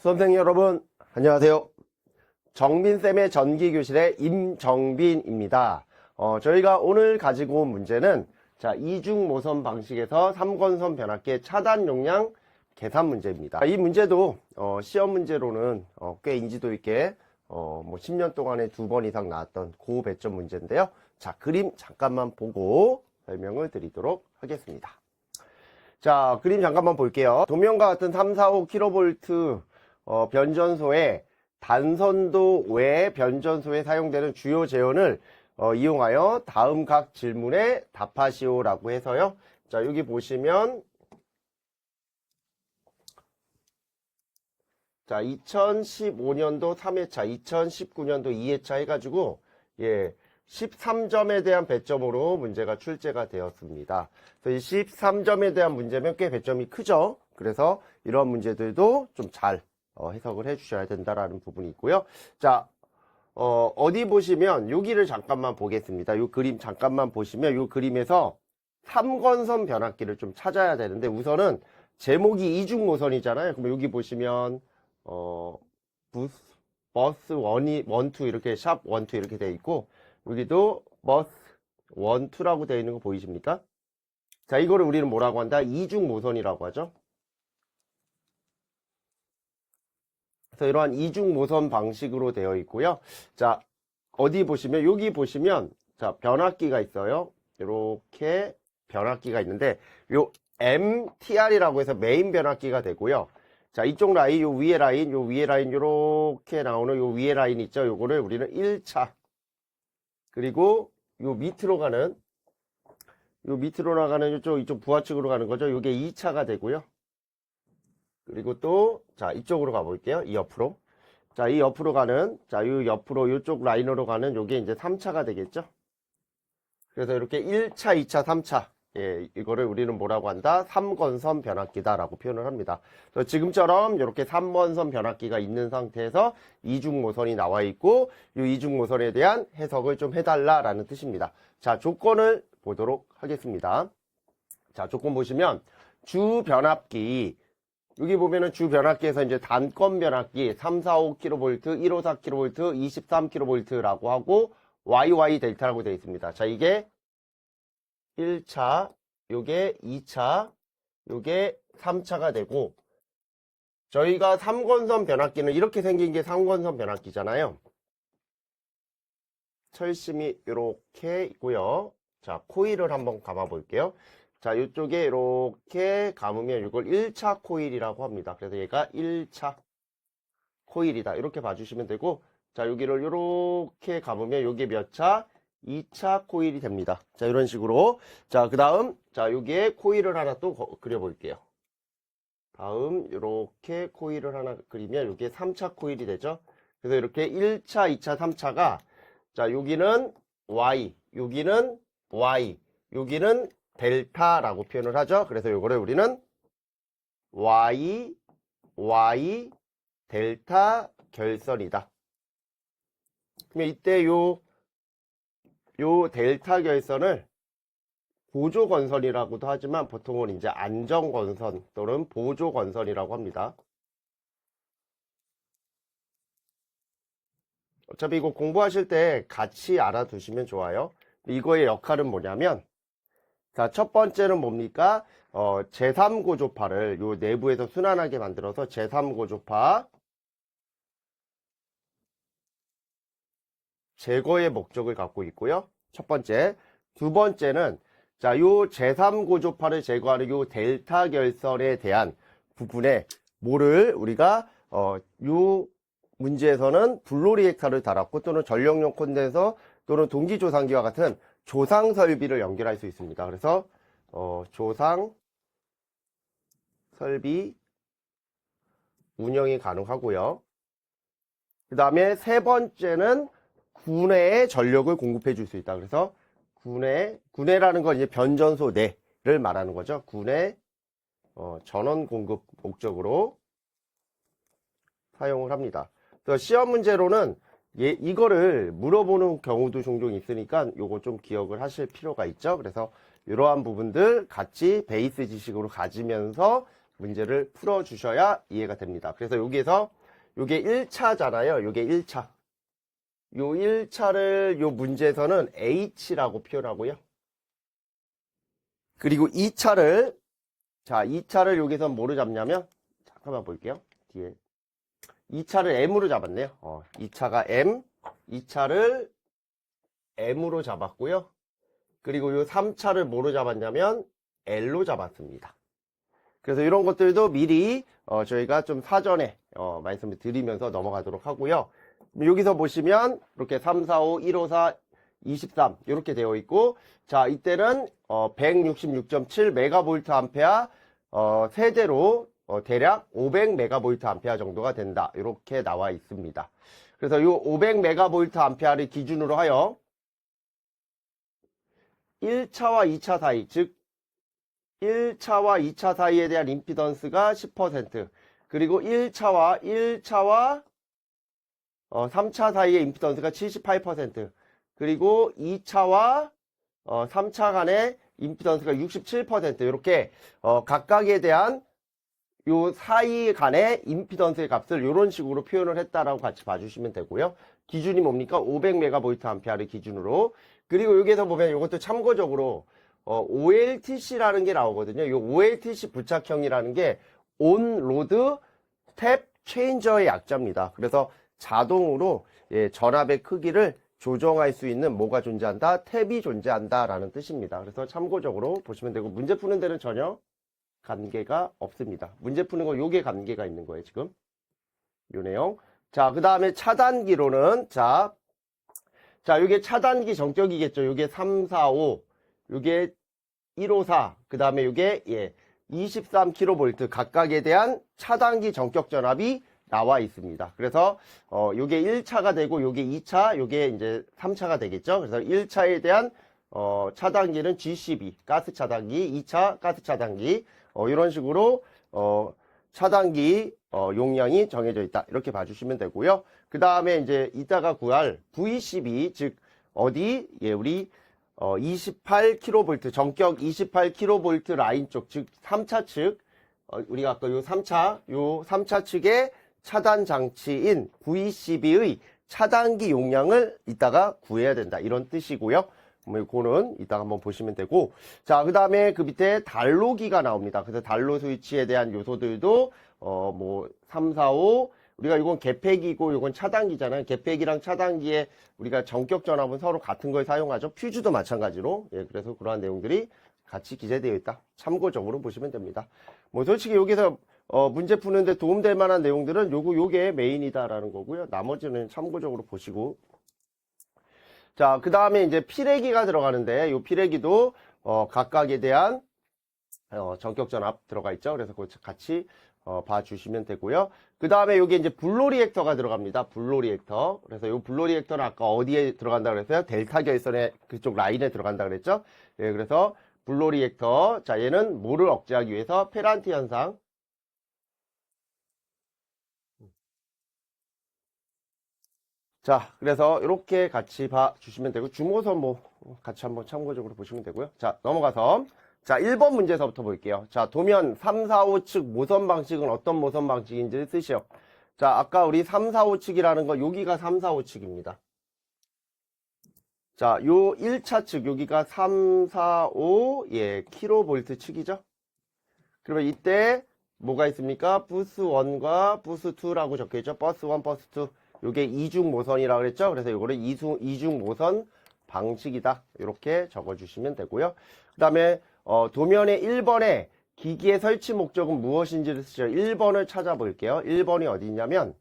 수험생 여러분, 안녕하세요. 정빈쌤의 전기교실의 임정빈입니다. 저희가 오늘 가지고 온 문제는 이중모선 방식에서 3권선 변압기의 차단 용량 계산 문제입니다. 이 문제도 시험 문제로는 꽤 인지도 있게 10년 동안에 2번 이상 나왔던 고배점 문제인데요. 자, 그림 잠깐만 보고 설명을 드리도록 하겠습니다. 자, 그림 잠깐만 볼게요. 도면과 같은 3, 4, 5kV 변전소에 단선도 외 변전소에 사용되는 주요 제원을 이용하여 다음 각 질문에 답하시오라고 해서요. 자, 여기 보시면 자, 2015년도 3회차, 2019년도 2회차 해가지고 13점에 대한 배점으로 문제가 출제가 되었습니다. 그래서 이 13점에 대한 문제면 꽤 배점이 크죠. 그래서 이런 문제들도 좀 잘 해석을 해주셔야 된다라는 부분이 있고요. 자, 어디 보시면 여기를 잠깐만 보겠습니다. 이 그림 잠깐만 보시면 이 그림에서 3권선 변압기를 좀 찾아야 되는데 우선은 제목이 이중모선이잖아요. 그럼 여기 보시면 버스 1, 2 이렇게 샵 1, 2 이렇게 되어 있고 여기도 버스 1, 2라고 되어 있는 거 보이십니까? 자, 이거를 우리는 뭐라고 한다? 이중모선이라고 하죠. 그래서 이러한 이중모선 방식으로 되어 있고요. 자, 어디 보시면 여기 보시면 자, 변압기가 있어요. 이렇게 변압기가 있는데 요 MTR이라고 해서 메인 변압기가 되고요. 자, 이쪽 라인, 요 위에 라인, 요렇게 나오는 요 위에 라인 있죠. 요거를 우리는 1차. 그리고 요 밑으로 나가는 이쪽 부하측으로 가는 거죠. 요게 2차가 되고요. 그리고 또, 자, 이쪽으로 가볼게요. 이 옆으로. 자, 이 옆으로 가는, 자, 요 옆으로, 요쪽 라인으로 가는 요게 이제 3차가 되겠죠. 그래서 이렇게 1차, 2차, 3차. 이거를 우리는 뭐라고 한다? 3권선 변압기다라고 표현을 합니다. 그래서 지금처럼 이렇게 3권선 변압기가 있는 상태에서 이중모선이 나와 있고, 이 이중모선에 대한 해석을 좀 해달라라는 뜻입니다. 자, 조건을 보도록 하겠습니다. 자, 조건 보시면, 주 변압기, 여기 보면은 주 변압기에서 이제 단건 변압기 3, 4, 5kV, 154kV, 23kV라고 하고 YY 델타라고 되어 있습니다. 자, 이게 1차, 요게 2차, 요게 3차가 되고 저희가 3권선 변압기는 이렇게 생긴 게 3권선 변압기잖아요. 철심이 이렇게 있고요. 자, 코일을 한번 감아 볼게요. 자, 이쪽에 이렇게 감으면 이걸 1차 코일이라고 합니다. 그래서 얘가 1차 코일이다. 이렇게 봐주시면 되고, 자, 여기를 이렇게 감으면 여기 몇 차? 2차 코일이 됩니다. 자, 이런 식으로. 자, 그 다음, 자, 여기에 코일을 하나 또 그려볼게요. 다음, 이렇게 코일을 하나 그리면 여기에 3차 코일이 되죠. 그래서 이렇게 1차, 2차, 3차가, 자, 여기는 Y, 여기는 Y, 여기는 델타라고 표현을 하죠. 그래서 이거를 우리는 Y, 델타 결선이다. 그러면 이때 요 델타 결선을 보조건선이라고도 하지만 보통은 이제 안정건선 또는 보조건선이라고 합니다. 어차피 이거 공부하실 때 같이 알아두시면 좋아요. 이거의 역할은 뭐냐면 자, 첫 번째는 뭡니까? 제3고조파를 요 내부에서 순환하게 만들어서 제3고조파 제거의 목적을 갖고 있고요. 첫 번째. 두 번째는 자, 요 제3고조파를 제거하는 요 델타 결선에 대한 부분에 뭐를 우리가 요 문제에서는 불로리액터를 달았고 또는 전력용 콘덴서 또는 동기조상기와 같은 조상 설비를 연결할 수 있습니다. 그래서 조상 설비 운영이 가능하고요. 그 다음에 세 번째는 구내에 전력을 공급해 줄 수 있다. 그래서 구내라는 건 이제 변전소 내를 말하는 거죠. 구내 전원 공급 목적으로 사용을 합니다. 그래서 시험 문제로는 이거를 물어보는 경우도 종종 있으니까 요거 좀 기억을 하실 필요가 있죠. 그래서 이러한 부분들 같이 베이스 지식으로 가지면서 문제를 풀어주셔야 이해가 됩니다. 그래서 여기에서 요게 1차잖아요. 요게 1차. 요 1차를 요 문제에서는 H라고 표현하고요. 그리고 2차를, 자, 2차를 여기서 뭐로 잡냐면, 잠깐만 볼게요. 뒤에. 2차를 M으로 잡았네요. 2차가 M, 2차를 M으로 잡았고요. 그리고 요 3차를 뭐로 잡았냐면 L로 잡았습니다. 그래서 이런 것들도 미리 저희가 좀 사전에 말씀을 드리면서 넘어가도록 하고요. 여기서 보시면 이렇게 3, 4, 5, 1, 5, 4, 23 이렇게 되어 있고, 자, 이때는 166.7 메가볼트 암페어 세대로 대략 500 메가볼트 암페어 정도가 된다. 이렇게 나와 있습니다. 그래서 이 500 메가볼트 암페어를 기준으로 하여 1차와 2차 사이, 즉 1차와 2차 사이에 대한 임피던스가 10%, 그리고 1차와 3차 사이의 임피던스가 78%, 그리고 2차와 3차 간의 임피던스가 67%, 이렇게 각각에 대한 요 사이 간의 임피던스의 값을 이런 식으로 표현을 했다라고 같이 봐주시면 되고요. 기준이 뭡니까? 500 메가볼트 암페어를 기준으로. 그리고 여기에서 보면 이것도 참고적으로 OLTC라는 게 나오거든요. 이 OLTC 부착형이라는 게 온로드 탭 체인저의 약자입니다. 그래서 자동으로 전압의 크기를 조정할 수 있는 뭐가 존재한다? 탭이 존재한다 라는 뜻입니다. 그래서 참고적으로 보시면 되고, 문제 푸는 데는 전혀 관계가 없습니다. 문제 푸는 거 요게 관계가 있는 거예요, 지금. 요 내용. 자, 그 다음에 차단기로는, 자, 요게 차단기 정격이겠죠. 요게 3, 4, 5, 요게 1, 5, 4, 그 다음에 요게, 23kV 각각에 대한 차단기 정격 전압이 나와 있습니다. 그래서, 요게 1차가 되고, 요게 2차, 요게 이제 3차가 되겠죠. 그래서 1차에 대한, 차단기는 G12, 가스 차단기, 2차 가스 차단기, 이런 식으로, 차단기, 용량이 정해져 있다. 이렇게 봐주시면 되고요. 그 다음에 이제 이따가 구할 V12, 즉, 어디, 우리, 28kV, 정격 28kV 라인 쪽, 즉, 3차 측, 우리가 아까 요 3차 측의 차단 장치인 V12의 차단기 용량을 이따가 구해야 된다. 이런 뜻이고요. 이거는 이따가 한번 보시면 되고, 자, 그 다음에 그 밑에 단로기가 나옵니다. 그래서 단로 스위치에 대한 요소들도 3, 4, 5, 우리가 이건 개폐기고 이건 차단기잖아요. 개폐기랑 차단기에 우리가 전격 전압은 서로 같은 걸 사용하죠. 퓨즈도 마찬가지로. 그래서 그러한 내용들이 같이 기재되어 있다. 참고적으로 보시면 됩니다. 솔직히 여기서 문제 푸는데 도움될 만한 내용들은 요게 메인이다라는 거고요. 나머지는 참고적으로 보시고. 자, 그 다음에 이제 피레기가 들어가는데, 요 피레기도, 각각에 대한, 전격 전압 들어가 있죠. 그래서 그거 같이, 봐주시면 되고요. 그 다음에 여기 이제 블로 리액터가 들어갑니다. 블로 리액터. 그래서 요 블로 리액터는 아까 어디에 들어간다 그랬어요? 델타 결선의 그쪽 라인에 들어간다 그랬죠. 그래서 블로 리액터. 자, 얘는 뭐를 억제하기 위해서 페란티 현상. 자, 그래서 이렇게 같이 봐주시면 되고, 주모선 같이 한번 참고적으로 보시면 되고요. 자, 넘어가서, 자, 1번 문제서부터 볼게요. 자, 도면 3, 4, 5 측 모선 방식은 어떤 모선 방식인지 쓰시오. 자, 아까 우리 3, 4, 5 측이라는 거, 여기가 3, 4, 5 측입니다. 자, 요 1차 측, 여기가 3, 4, 5, 킬로볼트 측이죠. 그러면 이때 뭐가 있습니까? 부스 1과 부스 2라고 적혀있죠. 버스 1, 버스 2. 요게 이중 모선이라고 그랬죠. 그래서 요거를 이중 모선 방식이다. 이렇게 적어주시면 되고요. 그 다음에 도면의 1번에 기기의 설치 목적은 무엇인지를 쓰죠. 1번을 찾아볼게요. 1번이 어디 있냐면,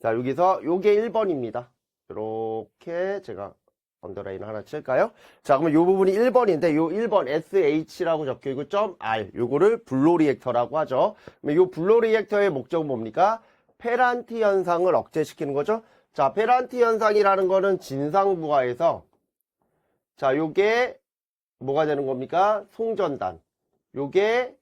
자, 여기서 요게 1번입니다. 이렇게 제가 언더라인 하나 칠까요? 자, 그러면 요 부분이 1번인데, 요 1번 SH라고 적혀있고, .R. 요거를 블로 리액터라고 하죠. 그러면 요 블로 리액터의 목적은 뭡니까? 페란티 현상을 억제시키는 거죠. 자, 페란티 현상이라는 거는 진상부하에서, 자, 요게 뭐가 되는 겁니까? 송전단. 요게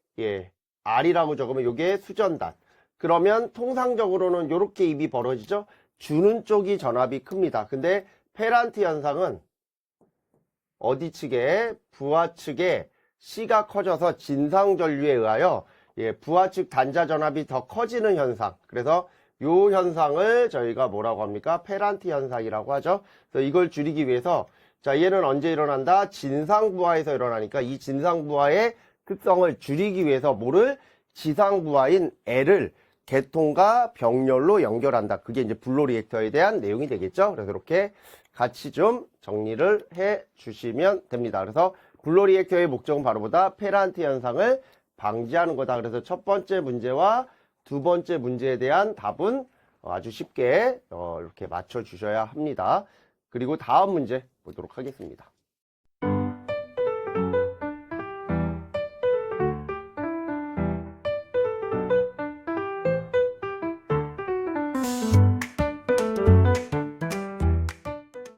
R이라고 적으면 요게 수전단. 그러면 통상적으로는 요렇게 입이 벌어지죠. 주는 쪽이 전압이 큽니다. 근데 페란티 현상은 어디 측에? 부하 측에 C가 커져서 진상 전류에 의하여 예, 부하 측 단자 전압이 더 커지는 현상. 그래서 요 현상을 저희가 뭐라고 합니까? 페란티 현상이라고 하죠. 그래서 이걸 줄이기 위해서 자, 얘는 언제 일어난다? 진상부하에서 일어나니까 이 진상부하의 특성을 줄이기 위해서 뭐를? 지상부하인 L을 계통과 병렬로 연결한다. 그게 이제 블로 리액터에 대한 내용이 되겠죠. 그래서 이렇게 같이 좀 정리를 해 주시면 됩니다. 그래서 블로 리액터의 목적은 바로 보다 페란티 현상을 방지하는 거다. 그래서 첫 번째 문제와 두 번째 문제에 대한 답은 아주 쉽게 이렇게 맞춰 주셔야 합니다. 그리고 다음 문제 보도록 하겠습니다.